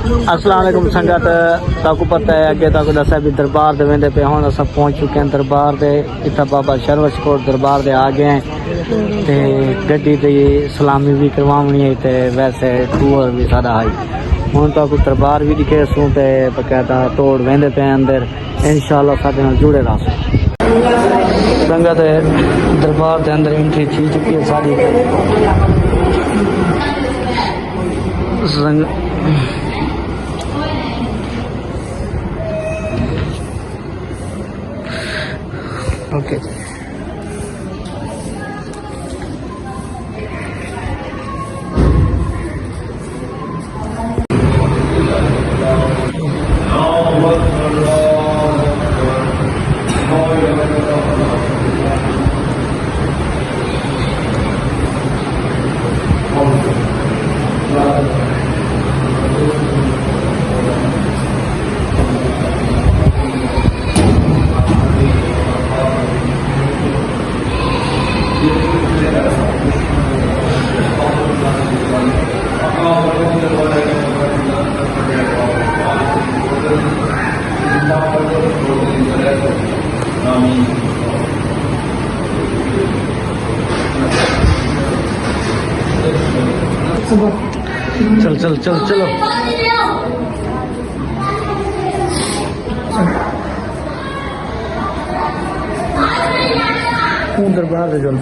अस्सलाम वालेकुम संगत, ताकू पता है अगे तक दसा भी दरबार दे वेंदे पे हुण असां पहुंच चुके हैं दरबार दे। इत्था बाबा शरवश कोट दरबार दे आ गए हैं ते गड्डी दी सलामी भी करवावनी है ते वैसे टूर भी सारा है। हुण ताकू दरबार भी दिखे सूं ते बकायदा तोड़ वेंदे पे अंदर इंशाअल्लाह साडे नाल जुड़े रहो। संगत दरबार के अंदर एंट्री थी चुकी है सारी। ओके चल चल चल चलो दरबार से चल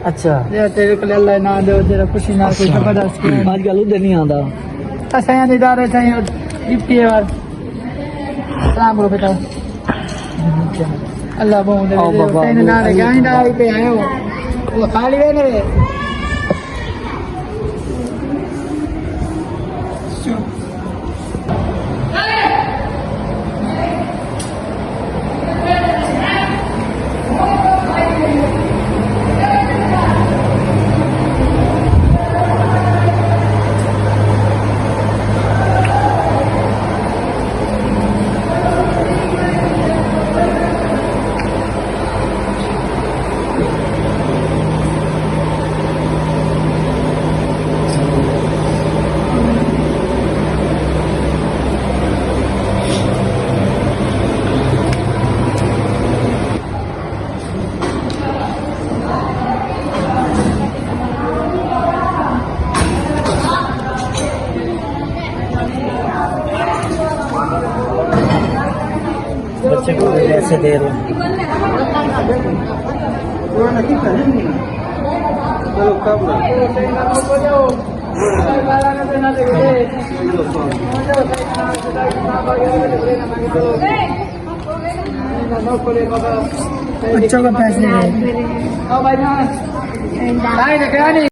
अच्छा तेरे को अल्लाह ना दे तेरा खुशी ना कोई जबरदस्त आजकल उधर नहीं आता असां दे दारे साईं गिफ्टी यार सलाम करो बेटा अल्लाह बहुत दे साईं ना रे गाई ना पे आयो वो खाली वे ने पैसे दे रहे हैं। बच्चों का पैसे